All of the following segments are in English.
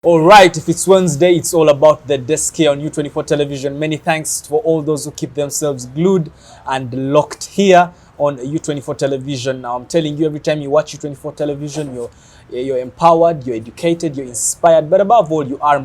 All right, if it's Wednesday, it's all about the desk here on U24 television. Many thanks for all those who keep themselves glued and locked here on U24 television. Now, I'm telling you, every time you watch U24 television, you're empowered, you're educated, you're inspired, but above all, you are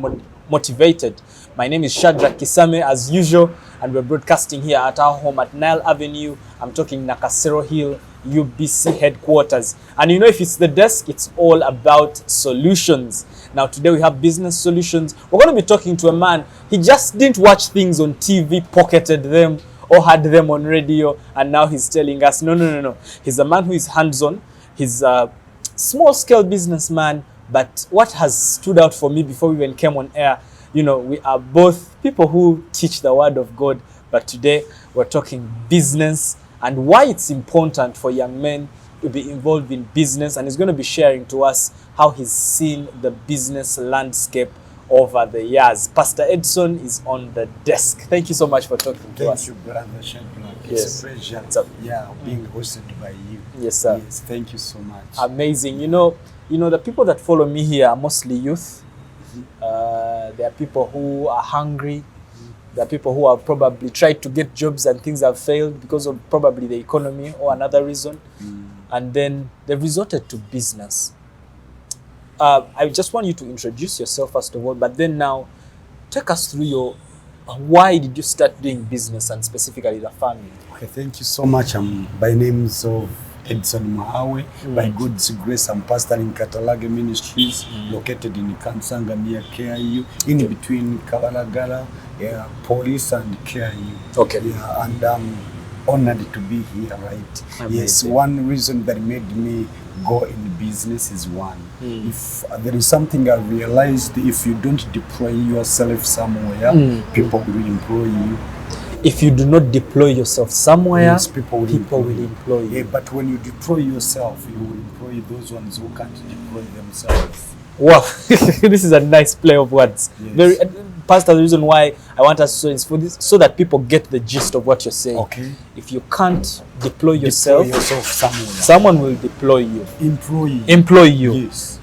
motivated. My name is Shadrach Kisame, as usual, and we're broadcasting here at our home at Nile Avenue. I'm talking Nakasero Hill, UBC headquarters. And you know, if it's the desk, it's all about solutions. Now, today we have business solutions. We're going to be talking to a man. He just didn't watch things on TV, pocketed them, or had them on radio, and now he's telling us, no. He's a man who is hands-on. He's a small-scale businessman, but what has stood out for me before we even came on air, you know, we are both people who teach the word of God, but today we're talking business and why it's important for young men to be involved in business, and he's going to be sharing to us how he's seen the business landscape over the years. Pastor Edson is on the desk. Thank you so much for talking to us. Thank you, Brother Shadrach. Yes. It's a pleasure. Being hosted by you. Yes, sir. Yes, thank you so much. Amazing. You know, the people that follow me here are mostly youth. There are people who are hungry. There are people who have probably tried to get jobs and things have failed because of probably the economy or another reason. And then they've resorted to business. I just want you to introduce yourself first of all, but then now take us through your why did you start doing business, and specifically the family? Okay, thank you so much. By names of Edson Mahawe. By God's grace, I'm pastor in Katalage Ministries, located in Kansanga near KIU, in between Kabalagala, Police and KIU. Okay. Yeah, and I'm honored to be here, right? Amazing. Yes, one reason that made me go in business is one. If there is something I realized, if you don't deploy yourself somewhere, people will employ you. If you do not deploy yourself somewhere, yes, people will employ you. Yeah, but when you deploy yourself, you will employ those ones who can't deploy themselves. Wow, this is a nice play of words. Yes. Very, Pastor, the reason why I want us to is for this, so that people get the gist of what you're saying. Okay. If you can't deploy yourself somewhere, someone will deploy you. Employ you. Yes.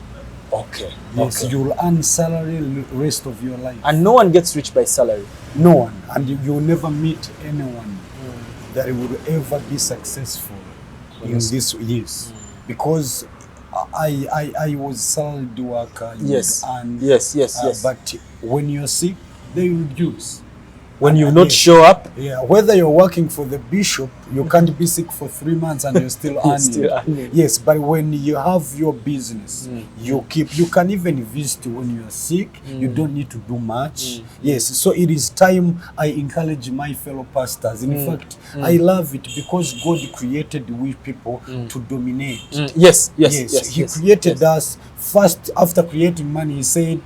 Okay. Yes, okay. You'll earn salary the rest of your life. And no one gets rich by salary. No one. And you'll never meet anyone that will ever be successful in this. Yes. Because I was salaried worker. Yes. And yes. But when you're sick, they reduce. When you not show up, whether you're working for the bishop, you can't be sick for 3 months and you're still earning. Yes, but when you have your business, you can even visit when you're sick. You don't need to do much. Yes, so it is time I encourage my fellow pastors. In fact, I love it because God created we people to dominate. Yes. He created us. First, after creating man, he said,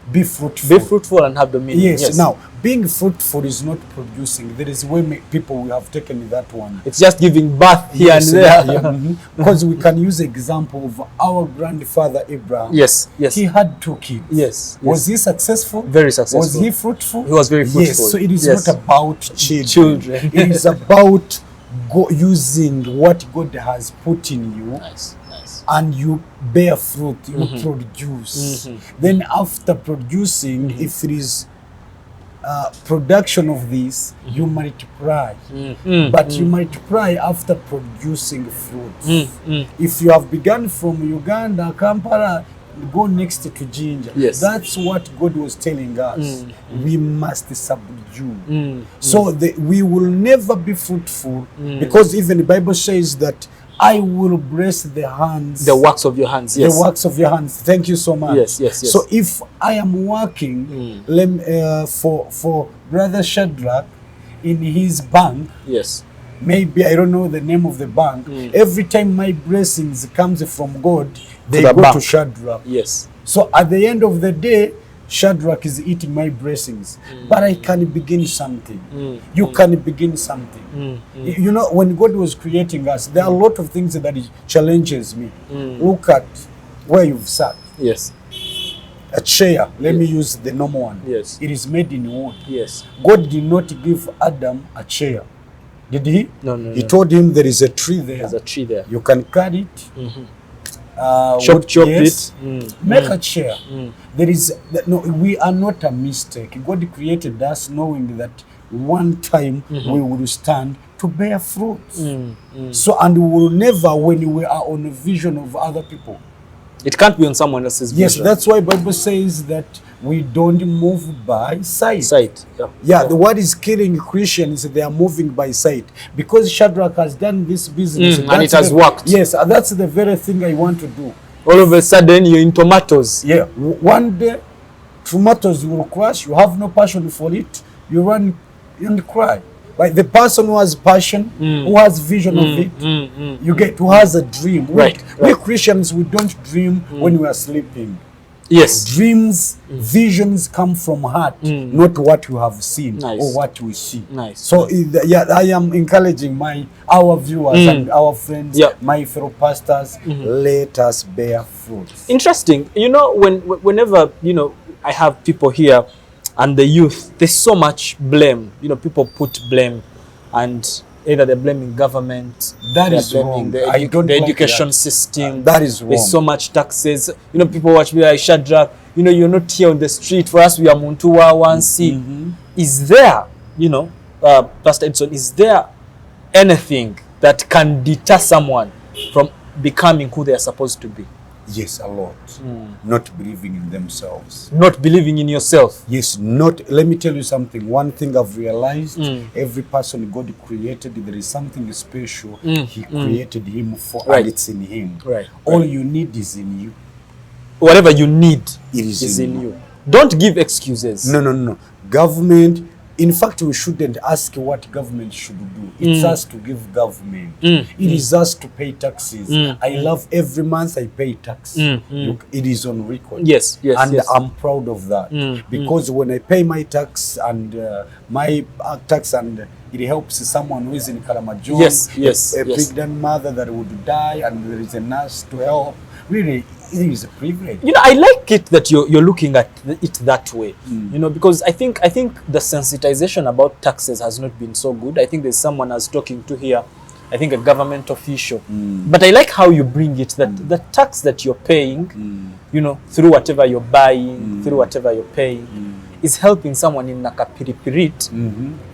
be fruitful. Be fruitful and have dominion. Yes. Now, being fruitful is not producing. There is way people we have taken that one. It's just giving birth here and there. Because we can use example of our grandfather Abraham. Yes. He had 2 kids. Yes. Was he successful? Very successful. Was he fruitful? He was very fruitful. Yes. So it is not about children. It is about using what God has put in you. Nice. And you bear fruit, you produce. Then after producing, if it is production of this, you multiply. But you multiply after producing fruit. If you have begun from Uganda, Kampala, go next to Jinja. Yes. That's what God was telling us. We must subdue. So we will never be fruitful because even the Bible says that I will bless the hands. The works of your hands, yes. The works of your hands. Thank you so much. Yes. So if I am working for Brother Shadrach in his bank, yes, maybe I don't know the name of the bank, every time my blessings comes from God, they go to Shadrach. Yes. So at the end of the day, Shadrach is eating my blessings, but I can begin something. You can begin something. You know, when God was creating us, there are a lot of things that challenges me. Look at where you've sat. Yes. A chair. Let me use the normal one. Yes. It is made in wood. Yes. God did not give Adam a chair. Did he? No. He told him there is a tree there. There's a tree there. You can cut it chop yes, it. make a chair. There is no, we are not a mistake. God created us knowing that one time we will stand to bear fruits. So, and we will never, when we are on a vision of other people. It can't be on someone else's vision. Yes, that's why Bible says that we don't move by sight. Sight. Yeah, the word is killing Christians. They are moving by sight because Shadrach has done this business and it has worked. Yes, that's the very thing I want to do. All of a sudden, you're in tomatoes. Yeah, one day, tomatoes will crash. You have no passion for it. You run and cry. But the person who has passion, who has vision of it, you get, who has a dream. Right. We Christians, we don't dream when we are sleeping. Yes. Dreams, visions come from heart, not what you have seen or what we see. Nice. So yeah, I am encouraging our viewers and our friends, my fellow pastors, let us bear fruits. Interesting. You know, whenever, you know, I have people here and the youth, there's so much blame. You know, people put blame, and either they're blaming government, that is wrong. The education system. That is wrong. There's so much taxes. You know, people watch me like Shadrach. You know, you're not here on the street. For us, we are Muntua 1C. Is there, you know, Pastor Edson, is there anything that can deter someone from becoming who they are supposed to be? Yes, a lot. Not believing in themselves. Not believing in yourself. Yes, not. Let me tell you something. One thing I've realized, every person God created, there is something special He created him for, and it's in him. Right. All you need is in you. Whatever you need it is in you. Don't give excuses. No. Government, in fact, we shouldn't ask what government should do. It's us to give government. It is us to pay taxes. I love every month I pay tax. Look, it is on record. Yes. And I'm proud of that. Because when I pay my tax and it helps someone who is in Karamajong, a pregnant mother that would die, and there is a nurse to help. Really, it is a privilege. You know, I like it that you're looking at it that way. You know, because I think the sensitization about taxes has not been so good. I think there's someone I was talking to here, I think a government official. But I like how you bring it, that the tax that you're paying, you know, through whatever you're buying, through whatever you're paying, is helping someone in Nakapiripirit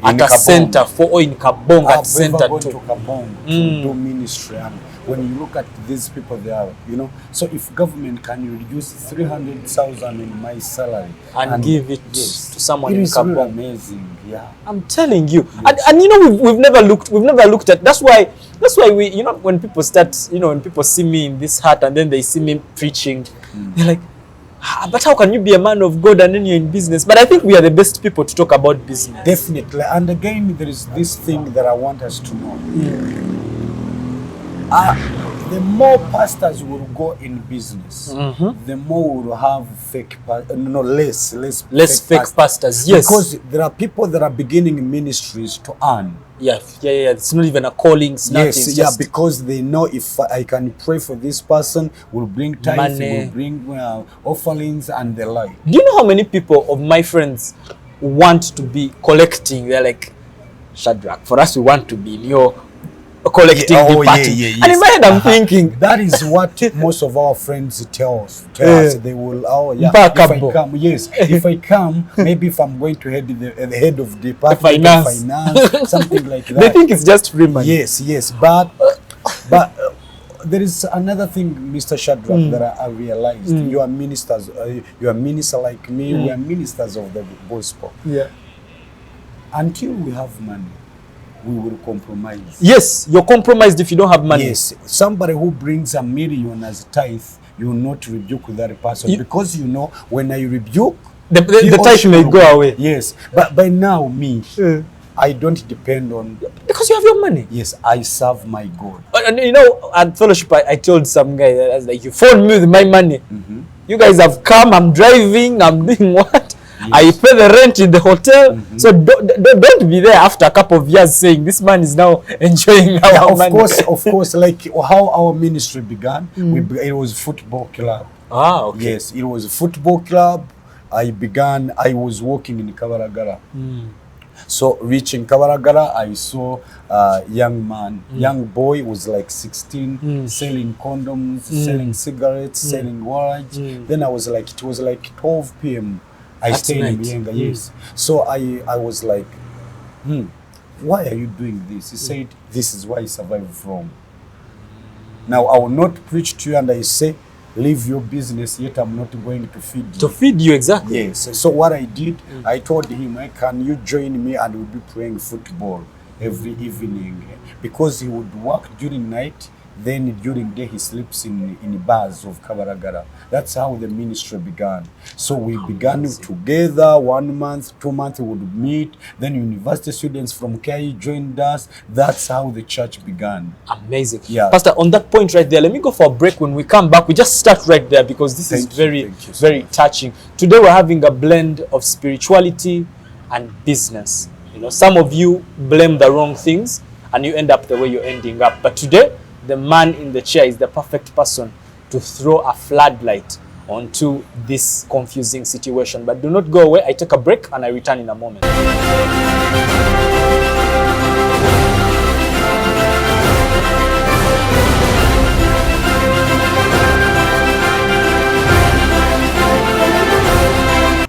at a center or in Kabong at center to Kabong to do ministry. And when you look at these people there, you know, so if government can reduce 300,000 in my salary and give it to someone in Kabong, really amazing. Yeah, I'm telling you. And you know, we've never looked at. That's why we, you know, when people start, you know, when people see me in this hat and then they see me preaching, they're like, but how can you be a man of God and then you're in business? But I think we are the best people to talk about business. Definitely. And again, there is this thing that I want us to know. The more pastors will go in business, the more we will have less fake pastors. Yes, because there are people that are beginning ministries to earn. Yeah. It's not even a calling. Yes, because they know if I can pray for this person, will bring tithes, will bring offerings and the like. Do you know how many people of my friends want to be collecting? They're like, Shadrach, for us, we want to be in your collecting the party. Yes. And in my head, I'm thinking that is what most of our friends tell us. They will, if I come, maybe if I'm going to head the head of the department of finance, something like that. They think it's just free money. Yes, but there is another thing, Mr. Shadrach, that I realized. You are ministers. You are minister like me. We are ministers of the gospel. Yeah. Until we have money, we will compromise. Yes, you're compromised if you don't have money. Yes, somebody who brings $1 million as tithe, you will not rebuke that person because you know when I rebuke, the tithe may go away. Yes, but by now I don't depend on because you have your money. Yes, I serve my God. And you know, at fellowship, I told some guy that I was like, you phone me with my money. You guys have come. I'm driving. I'm doing what? Yes. I pay the rent in the hotel, so don't be there after a couple of years saying this man is now enjoying our money. Of course, like how our ministry began, it was football club. Okay. Yes, it was a football club. I was working in Kabaragara. So reaching Kabaragara, I saw a young man, young boy was like 16, selling condoms, selling cigarettes, selling watch. Then I was like, it was like 12 p.m. I stayed in Mienga, yes. So I was like, why are you doing this? He said, this is where I survived from. Now I will not preach to you and I say, leave your business, yet I'm not going to feed you. To feed you, exactly. Yes. So what I did, I told him, can you join me and we'll be playing football every evening? Because he would work during night, then during day he sleeps in bars of Kabaragara. That's how the ministry began. So we began together, 1 month, 2 months we would meet. Then university students from KI joined us. That's how the church began. Amazing. Yeah. Pastor, on that point right there, let me go for a break. When we come back, we just start right there because this is very touching. Today we're having a blend of spirituality and business. You know, some of you blame the wrong things and you end up the way you're ending up. But today, the man in the chair is the perfect person to throw a floodlight onto this confusing situation. But do not go away. I take a break and I return in a moment.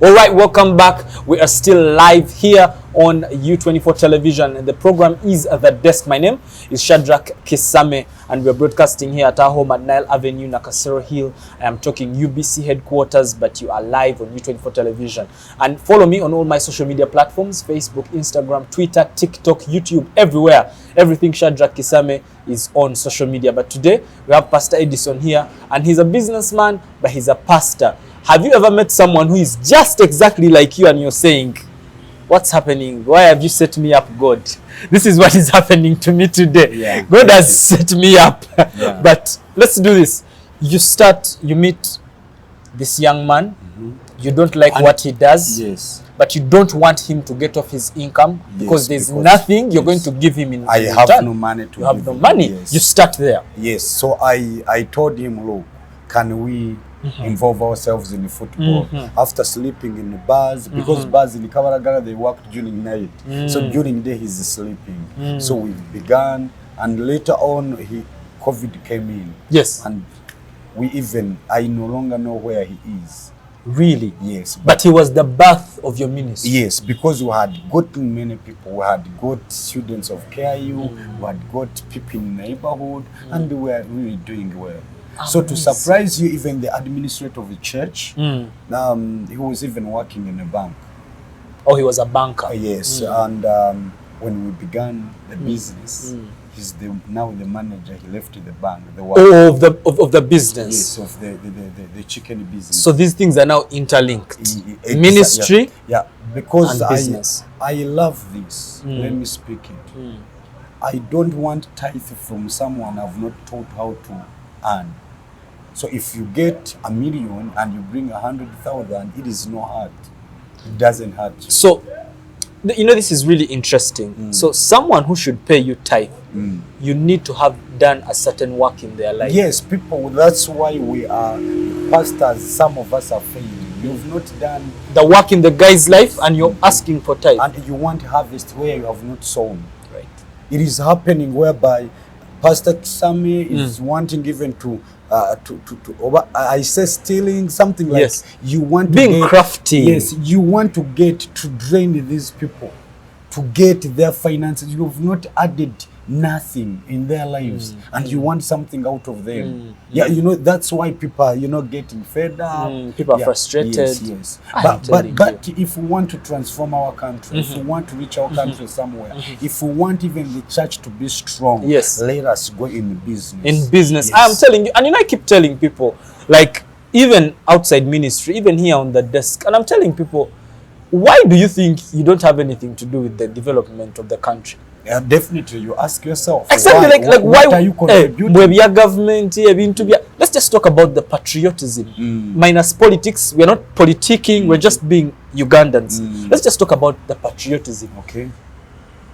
All right, welcome back. We are still live here on U24 television and the program is The Desk. My name is Shadrach Kisame and we're broadcasting here at our home at Nile Avenue, Nakasero Hill. I am talking UBC headquarters, but you are live on U24 television. And follow me on all my social media platforms, Facebook, Instagram, Twitter, TikTok, YouTube, everywhere. Everything Shadrach Kisame is on social media. But today we have Pastor Edison here and he's a businessman, but he's a pastor. Have you ever met someone who is just exactly like you and you're saying, what's happening? Why have you set me up, God? This is what is happening to me today. Yeah, God has set me up. Yeah. But let's do this. You meet this young man. You don't like what he does. Yes. But you don't want him to get off his income because there's nothing you're going to give him in return. I have no money to You have give no him. money. Yes. You start there. Yes. So I told him, look, can we involve ourselves in football after sleeping in the bars, because bars in Kabaragara they work during night, so during day he's sleeping. So we began, and later on COVID came in. Yes. And I no longer know where he is. Really? Yes. But he was the birth of your ministry. Yes, because we had gotten many people. We had got students of KIU, we had got people in the neighborhood, and we were really doing well. So to surprise you, even the administrator of the church, he was even working in a bank. Oh, he was a banker. Yes, and when we began the business, he's now the manager. He left the bank. Of the business. Yes, of the chicken business. So these things are now interlinked. Ministry, yeah, because and business. I love this. Let me speak it. I don't want tithe from someone I've not taught how to earn. So if you get $1 million and you bring 100,000, it is no hurt. It doesn't hurt you. So, you know, this is really interesting. So someone who should pay you tithe, you need to have done a certain work in their life. Yes, people, that's why we are pastors. Some of us are failing. You've not done the work in the guy's life and you're asking for tithe. And you want harvest where you have not sown. Right. It is happening whereby Pastor Kisame is wanting even to I say stealing, something like you want to being crafty. Yes, you want to get to drain these people, to get their finances. You have not added nothing in their lives, and you want something out of them. Yeah, you know, that's why people are, getting fed up. People are frustrated. Yes. But if we want to transform our country, if we want to reach our country somewhere, if we want even the church to be strong, let us go in business. In business. I am telling you, and I keep telling people, like, even outside ministry, even here on the desk, and I'm telling people, why do you think you don't have anything to do with the development of the country? Yeah, definitely. You ask yourself. Exactly. Why are you contributing? Government, let's just talk about the patriotism. Minus politics. We're not politicking. We're just being Ugandans. Let's just talk about the patriotism. Okay.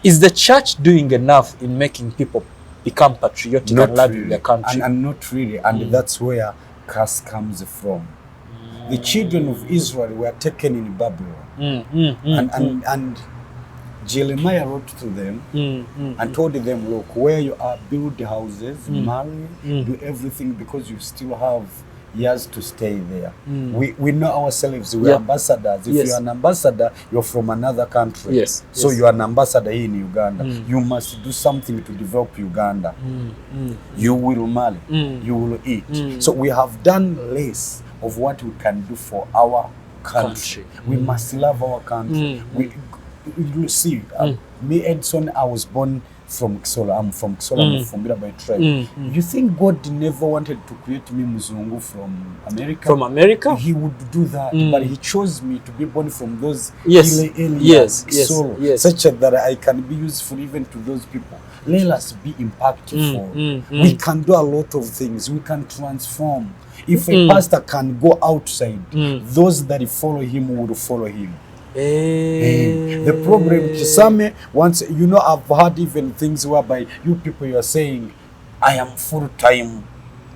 Is the church doing enough in making people become patriotic and love their country? And not really. And that's where curse comes from. The children of Israel were taken in Babylon. And Jeremiah wrote to them and told them, look, where you are, build houses, marry, do everything, because you still have years to stay there. We know ourselves, we're ambassadors. If you're an ambassador, you're from another country. Yes. So you're an ambassador here in Uganda. You must do something to develop Uganda. You will marry, you will eat. So we have done less of what we can do for our country. We must love our country. You see, me, Edson, I was born from Kisola. I'm from Kisola, I'm from Birabai tribe. You think God never wanted to create me Muzungu from America? From America? He would do that, but he chose me to be born from those yes, such that I can be useful even to those people. Let us be impactful. We can do a lot of things. We can transform. If a pastor can go outside, those that follow him will follow him. The problem, Kisame, once, you know, I've heard even things whereby you people, you are saying, I am full-time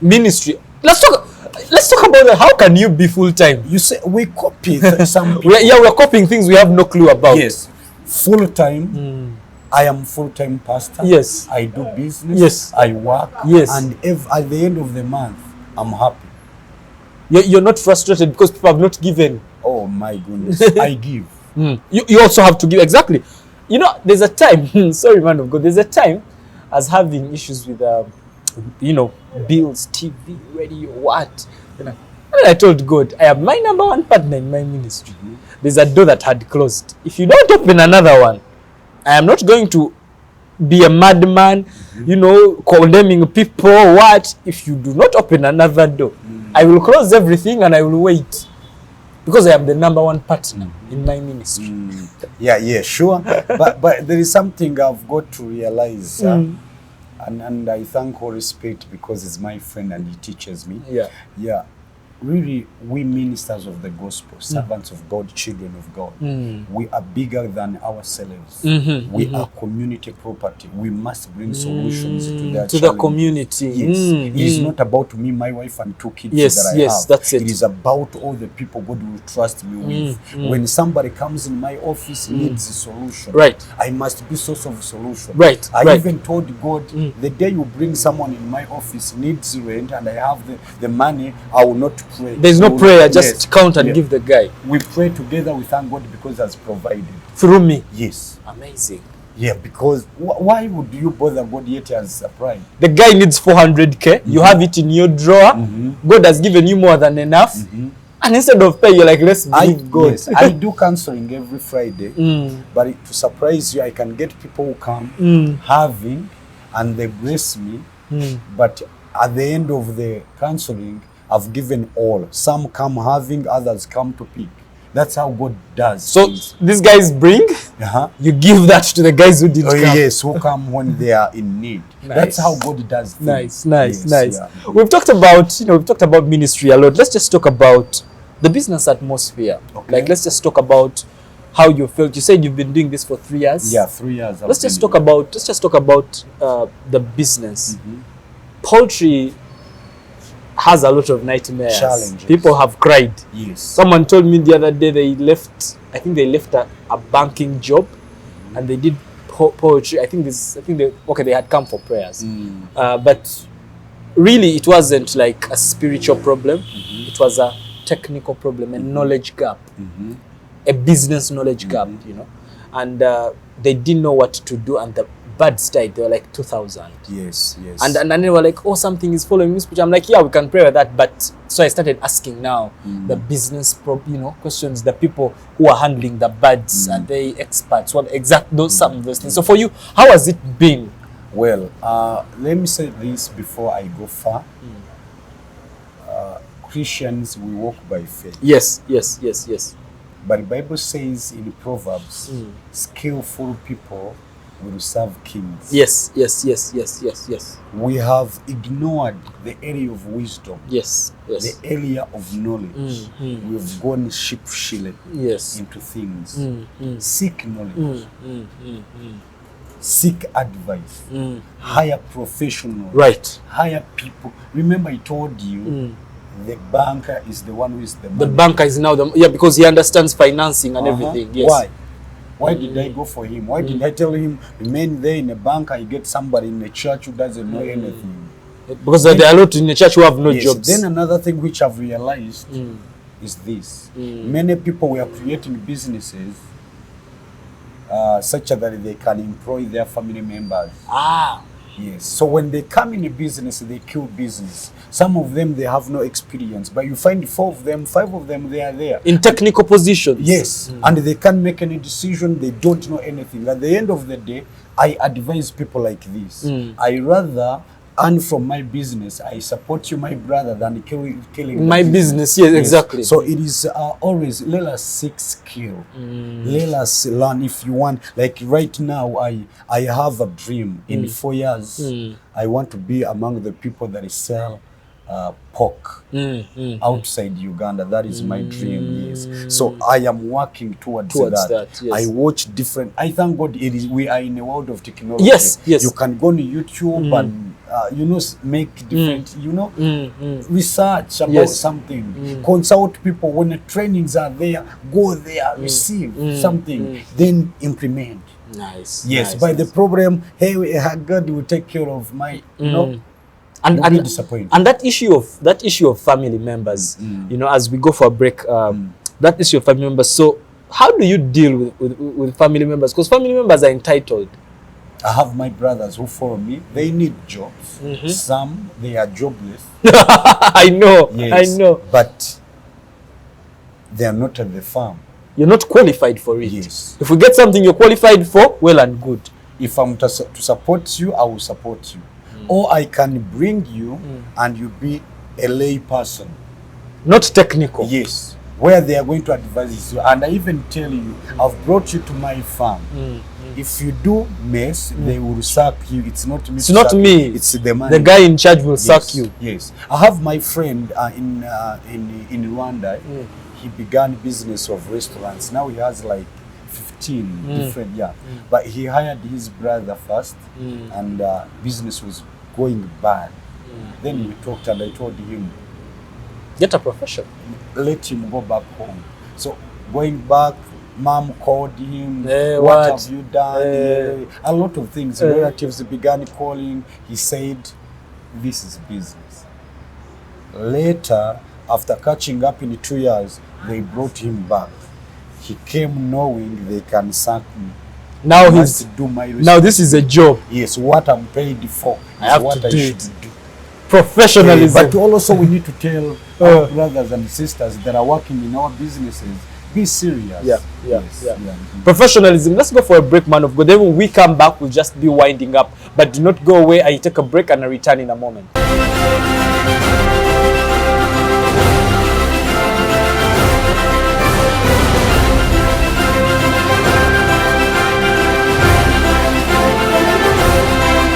ministry. Let's talk about that. How can you be full-time? You say we copy some people. We're copying things we have no clue about. Yes, full-time. I am full-time pastor. Yes, I do business. Yes, I work. Yes, and at the end of the month, I'm happy. You're not frustrated because people have not given. Oh my goodness, I give. You also have to give, exactly. You know, there's a time, sorry man of God, there's a time I was having issues with, you know, bills, TV, radio, what. You know, and I told God, I am my number one partner in my ministry. There's a door that had closed. If you don't open another one, I am not going to be a madman, you know, condemning people, what. If you do not open another door, I will close everything and I will wait. Because I am the number one partner in my ministry. Yeah, sure. but there is something I've got to realize. And I thank Holy Spirit because he's my friend and he teaches me. Yeah. Really, we ministers of the gospel, servants of God, children of God, we are bigger than ourselves. We are community property. We must bring solutions to the community. Yes. It is not about me, my wife, and 2 kids that I have. That's it. It is about all the people God will trust me with. When somebody comes in my office needs a solution, I must be source of solution. I even told God, the day you bring someone in my office needs rent and I have the money, I will not pray. There's no prayer, just count and give the guy. We pray together, we thank God because he has provided. Through me? Yes. Amazing. Yeah, because why would you bother God yet he has supplied? The guy needs 400K, you have it in your drawer, God has given you more than enough, and instead of pay, you're like, let's believe God. Yes, I do counseling every Friday, but to surprise you, I can get people who come having, and they bless me, but at the end of the counseling, I've given all. Some come having, others come to pick. That's how God does. So these guys bring, you give that to the guys who did come. Yes, who come when they are in need. That's how God does things. Nice. Yeah. We've talked about ministry a lot. Let's just talk about the business atmosphere. Like, let's just talk about how you felt. You said you've been doing this for 3 years. Yeah, 3 years. Let's just talk about the business. Poultry has a lot of nightmares. Challenges. People have cried. Yes. Someone told me the other day they left a banking job and they did poetry. I think they had come for prayers. But really it wasn't like a spiritual problem. It was a technical problem, a knowledge gap, a business knowledge gap, you know. And they didn't know what to do, and the birds died. They were like 2,000. Yes. And then they were like, oh, something is following this. I'm like, yeah, we can pray with that. But so I started asking now the business, questions. The people who are handling the birds, are they experts? What some of those things. So for you, how has it been? Well, let me say this before I go far. Christians, we walk by faith. Yes. But the Bible says in Proverbs, skillful people will serve kings. Yes. We have ignored the area of wisdom. Yes. The area of knowledge. We've gone sheep-shielded into things. Seek knowledge. Seek advice. Hire professionals. Right. Hire people. Remember I told you, the banker is the one who is the banker is now because he understands financing and everything. Yes. Why did I go for him? Why did I tell him remain there in a bank? I get somebody in the church who doesn't know anything. Because there are a lot in the church who have no Yes. jobs. Then another thing which I've realized is this: many people were creating businesses such that they can employ their family members. Yes. So when they come in a business, they kill business. Some of them, they have no experience, but you find 4 of them, 5 of them, they are there. In technical positions. Yes. And they can't make any decision. They don't know anything. At the end of the day, I advise people like this. I rather earn from my business. I support you, my brother, than killing My business, yes, exactly. So it is always, let us seek skill. Let us learn if you want. Like right now, I have a dream. In 4 years, I want to be among the people that sell pork outside Uganda. That is my dream. Yes. So I am working towards that. Yes. I watch different. I thank God we are in a world of technology. Yes, yes. You can go on YouTube and make different research about something. Consult people when the trainings are there. Go there, receive something, then implement. Nice. Yes. Nice, By the nice. problem, hey, God will take care of my. And Don't be disappointed. and that issue of family members, as we go for a break, that issue of family members. So how do you deal with family members? Because family members are entitled. I have my brothers who follow me. They need jobs. Some, they are jobless. I know. Yes, I know. But they are not at the farm. You're not qualified for it. Yes. If we get something you're qualified for, well and good. If I'm to support you, I will support you. Or I can bring you and you be a lay person. Not technical. Yes. Where they are going to advise you. And I even tell you, I've brought you to my farm. If you do mess, they will sack you. It's not me. It's not me. It's the man. The guy in charge will sack you. Yes. I have my friend in Rwanda. He began business of restaurants. Now he has like 15 different, But he hired his brother first, and business was going bad. Then we talked, and I told him, Get a profession. let him go back home. So going back, mom called him. What have you done? A lot of things. Relatives began calling. He said, this is business. Later, after catching up in 2 years, they brought him back. He came knowing they can sack me. Now this is a job. Yes, what I'm paid for I have what to I do should it. do. Professionalism. But also we need to tell our brothers and sisters that are working in our businesses, be serious. Yes. Professionalism. Let's go for a break, man of God. Then when we come back, we'll just be winding up. But do not go away. I take a break and I return in a moment.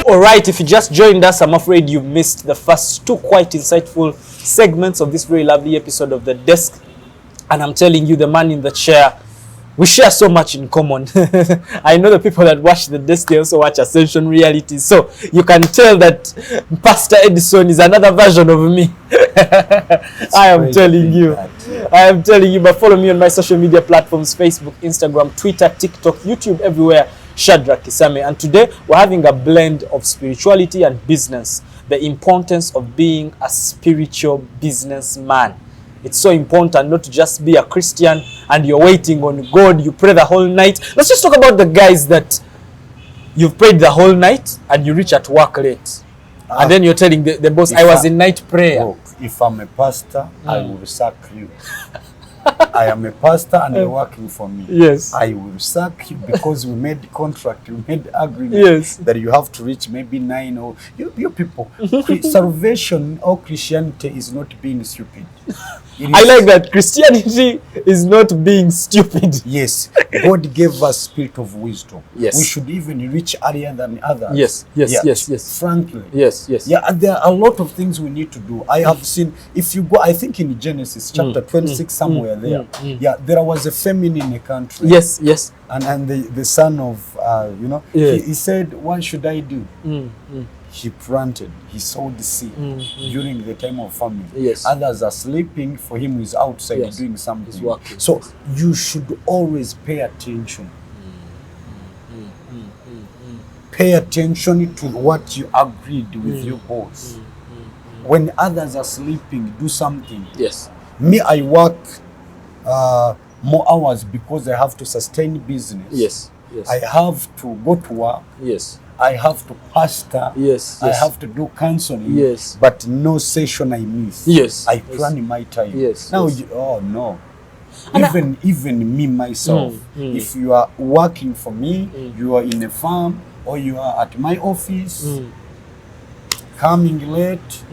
All right, if you just joined us, I'm afraid you missed the first 2 quite insightful segments of this very lovely episode of The Desk. And I'm telling you, the man in the chair, we share so much in common. I know the people that watch The Desk, they also watch Ascension Reality. So you can tell that Pastor Edison is another version of me. I am telling you. I am telling you, but follow me on my social media platforms, Facebook, Instagram, Twitter, TikTok, YouTube, everywhere. Shadrach Kisame, and today we're having a blend of spirituality and business. The importance of being a spiritual businessman. It's so important not to just be a Christian and you're waiting on God, you pray the whole night. Let's just talk about the guys that you've prayed the whole night and you reach at work late. And then you're telling the boss, I was in night prayer. Look, if I'm a pastor, I will sack you. I am a pastor and you're working for me. Yes. I will sack you because we made contract, we made agreement that you have to reach maybe 9 or you people. Salvation or Christianity is not being stupid. I like that. Christianity is not being stupid. Yes. God gave us spirit of wisdom. Yes. We should even reach earlier than others. Yes. Frankly. Yes. Yeah, and there are a lot of things we need to do. I have seen, if you go, I think in Genesis chapter 26, somewhere there, there was a famine in a country. Yes. And the son of, he said, what should I do? He planted, he sowed the seed during the time of famine. Yes. Others are sleeping, for him who is outside doing something. He's working. So you should always pay attention pay attention to what you agreed with your boss. When others are sleeping, do something. Yes. Me, I work more hours because I have to sustain business. Yes. Yes. I have to go to work. Yes. I have to pastor. Yes. I have to do counseling. Yes. But no session I miss. Yes. I plan my time. Yes. Now, Yes. oh no. And Even me myself, if you are working for me, you are in a farm or you are at my office, coming late,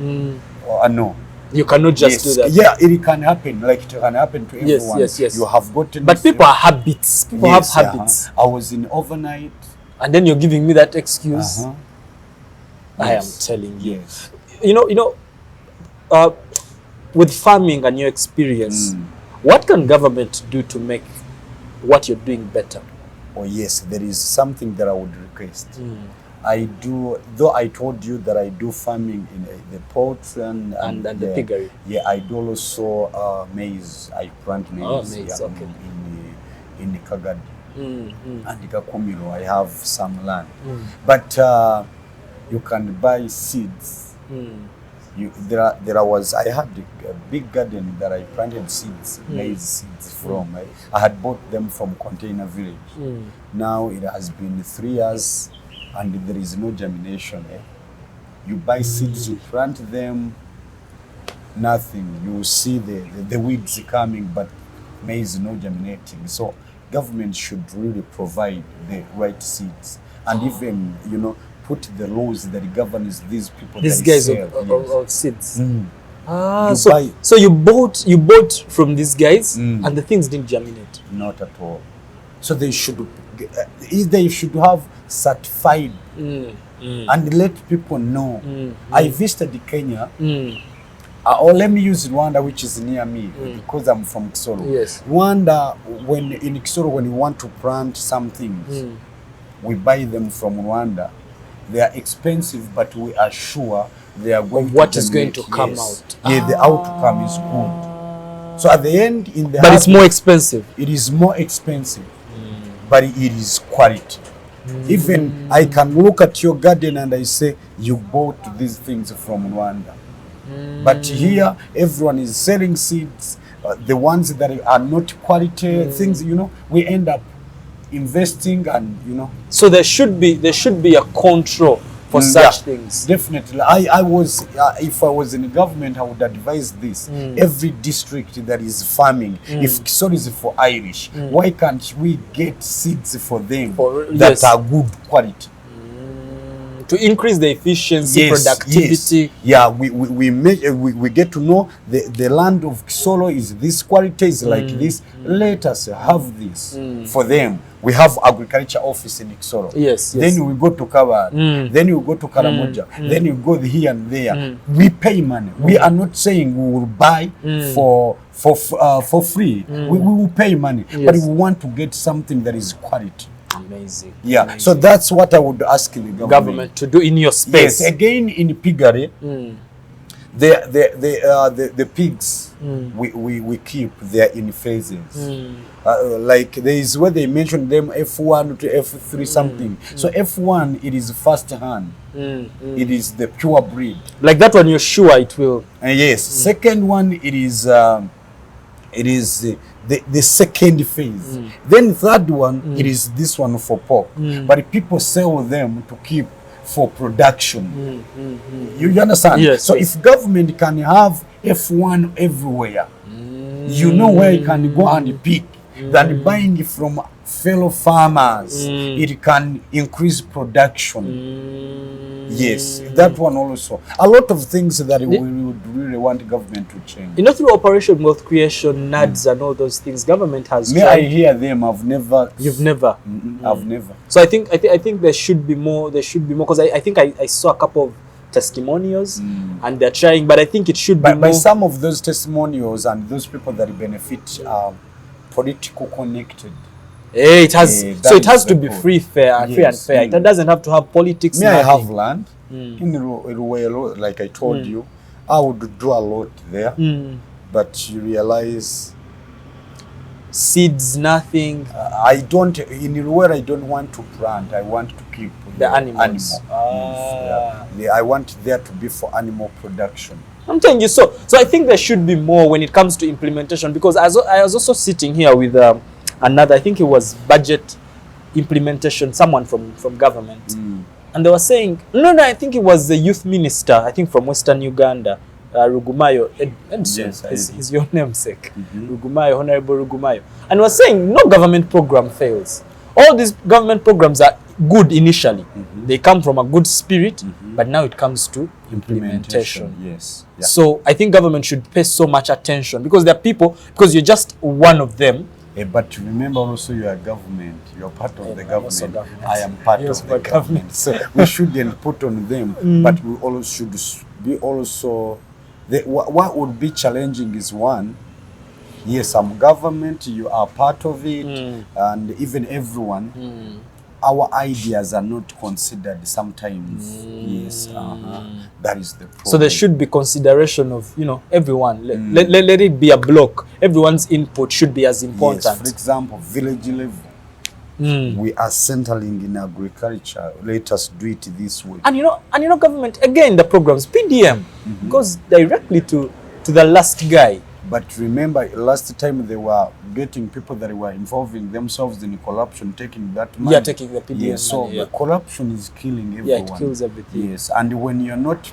or no. You cannot just do that. Yeah, it can happen. Like it can happen to Yes, everyone. yes, yes. You have gotten. But people are habits. People have habits. I was in overnight. And then you're giving me that excuse. I am Yes. telling you. Yes. With farming and your experience, what can government do to make what you're doing better? Oh yes, there is something that I would request. I do, though I told you that I do farming in the poultry and the piggery. Yeah, I do also maize. I plant maize. Oh, maize, yeah, okay. in Kagadi and Kakumiro. I have some land, but you can buy seeds. I had a big garden that I planted seeds, maize seeds from. I had bought them from Container Village. Now it has been 3 years and there is no germination. You buy seeds, you plant them, nothing. You see the weeds coming, but maize no germinating. So government should really provide the right seeds and even, put the laws that governs these people. These that guys sell, of seeds. You So you bought from these guys and the things didn't germinate. Not at all. So they should have certified and let people know. I visited Kenya. Or let me use Rwanda, which is near me, because I'm from Kisoro. Yes. Rwanda, in Kisoro, when you want to plant some things, we buy them from Rwanda. They are expensive, but we are sure they are going what to is going to come yes. out. Yeah, the outcome is good. So at the end, but it's more expensive. It is more expensive, but it is quality. Even I can look at your garden and I say, you bought these things from Rwanda. But here, everyone is selling seeds, the ones that are not quality things, we end up investing and, So there should be a control for such things. Definitely. I was, if I was in the government, I would advise this. Every district that is farming, if Kisoro is for Irish, why can't we get seeds for them that are good quality? To increase the efficiency, productivity. Yeah, we get to know the land of Kisoro is this quality, is like this. Let us have this for them. We have agriculture office in Kisoro. Yes. Then we go to Kabale. Then we go to Karamoja. Then we go here and there. We pay money. We are not saying we will buy for free. We will pay money, but we want to get something that is quality. Amazing. Yeah. Amazing. So that's what I would ask the government to do in your space. Yes. Again, in piggery, the pigs we keep, they are in phases. Like there is where they mention them F1 to F3 something. So F1 it is first hand. It is the pure breed. Like that one, you're sure it will. Yes. Second one it is the second phase. Then third one it is this one for pork. But people sell them to keep for production. You understand? Yes. So if government can have F1 everywhere, you know where you can go and pick, than buying from fellow farmers, it can increase production. Yes, that one also. A lot of things that we would really want government to change. Through Operation Wealth Creation, NADS and all those things, government has May tried. I hear them? I've never. You've never? I've never. So I think there should be more. There should be more, because I think I saw a couple of testimonials and they're trying, but I think it should be more. By some of those testimonials and those people that benefit are political connected. It has to be free, fair, and fair and fair. It doesn't have to have politics. I have land in Ruwelo, like I told you. I would do a lot there, but you realize seeds, nothing. I don't, in where I don't want to plant, I want to keep The animals. I want there to be for animal production. I'm telling you, so I think there should be more when it comes to implementation, because I was also sitting here with another, I think it was budget implementation, someone from government, and they were saying, no, I think it was the youth minister, I think from Western Uganda, Rugumayo Edson, Yes, is your namesake, Rugumayo, Honorable Rugumayo, and was saying no government program fails. All these government programs are good initially. They come from a good spirit, but now it comes to implementation. Yes. Yeah. So I think government should pay so much attention, because there are people, because you're just one of them. But remember also, you are government. You are part of the I'm also government. government. I am part Yes, of the but government. So we shouldn't put on them, but we also should be also. What would be challenging is, one, yes, I'm government, you are part of it, and even everyone, our ideas are not considered sometimes. Yes, that is the problem. So there should be consideration of, everyone. Let it be a block. Everyone's input should be as important. Yes, for example, village level. We are centering in agriculture. Let us do it this way. And government, again, the programs, PDM, goes directly to the last guy. But remember, last time they were getting people that were involving themselves in corruption, taking that money. Yeah, taking the PDM yes, so money, yeah. the corruption is killing everyone. Yeah, it kills everything. Yes, and when you're not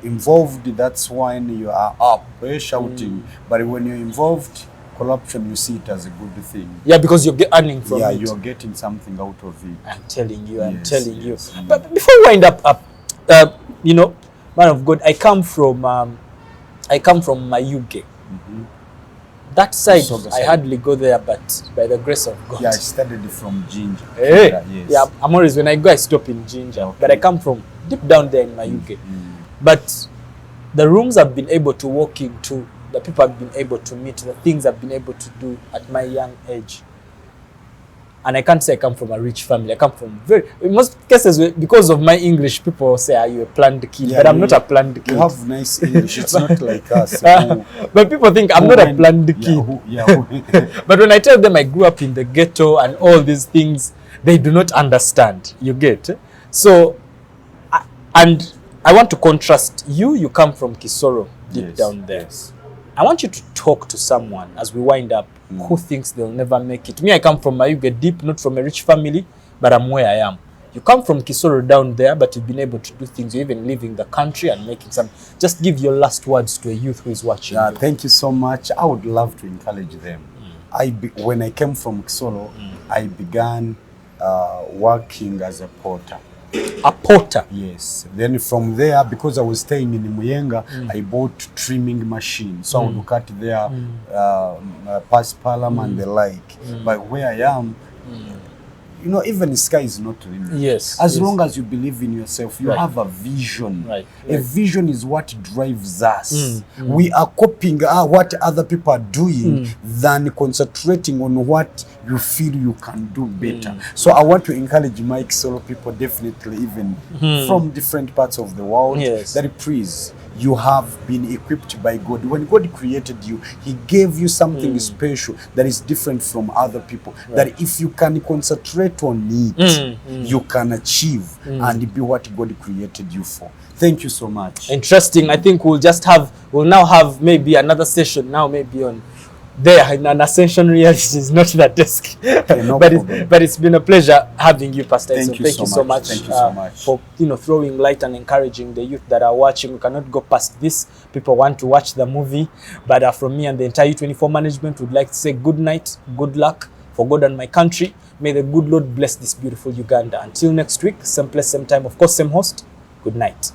involved, that's when you are up, shouting. But when you're involved, corruption, you see it as a good thing. Yeah, because you're earning from it. Yeah, you're getting something out of it. I'm telling you, Yes. But before we wind up, man of God, I come from Mayuge. That side, So the I side. hardly go there, but by the grace of God. Yeah, I studied from Ginger. Hey, Yes. yeah, I'm always, when I go, I stop in Ginger. Okay. But I come from deep down there in Mayuge. But the rooms I've been able to walk into, the people I've been able to meet, the things I've been able to do at my young age. And I can't say I come from a rich family. I come from in most cases, because of my English, people say, are you a planned kid? Yeah, but I'm not a planned kid. You have nice English. It's not like us. But people think I'm not a planned kid. But when I tell them I grew up in the ghetto and all these things, they do not understand. You get? So, and I want to contrast you. You come from Kisoro, deep down there. Yes. I want you to talk to someone as we wind up who thinks they'll never make it. Me, I come from Mayuge deep, not from a rich family, but I'm where I am. You come from Kisoro down there, but you've been able to do things. You're even leaving the country and making some. Just give your last words to a youth who is watching. Yeah, thank you so much. I would love to encourage them. When I came from Kisoro, I began working as a porter. A porter? Yes. Then from there, because I was staying in Muyenga, I bought trimming machine. So I would cut there, past Palam and the like. But where I am, even the sky is not the limit. Yes. As long as you believe in yourself, you Right. have a vision. Right. A vision is what drives us. We are copying what other people are doing than concentrating on what you feel you can do better. So I want to encourage Mike Solo people, definitely even from different parts of the world, Yes. that please, you have been equipped by God. When God created you, He gave you something special that is different from other people. That if you can concentrate on it, you can achieve and be what God created you for. Thank you so much. Interesting. I think we'll now have maybe another session now, maybe on there in an Ascension Realities, not that desk. no but problem. it's been a pleasure having you, Pastor. Thank you so much. Thank you so much. For throwing light and encouraging the youth that are watching. We cannot go past this. People want to watch the movie, but from me and the entire U24 management would like to say good night, good luck for God and my country. May the good Lord bless this beautiful Uganda. Until next week, same place, same time, of course, same host. Good night.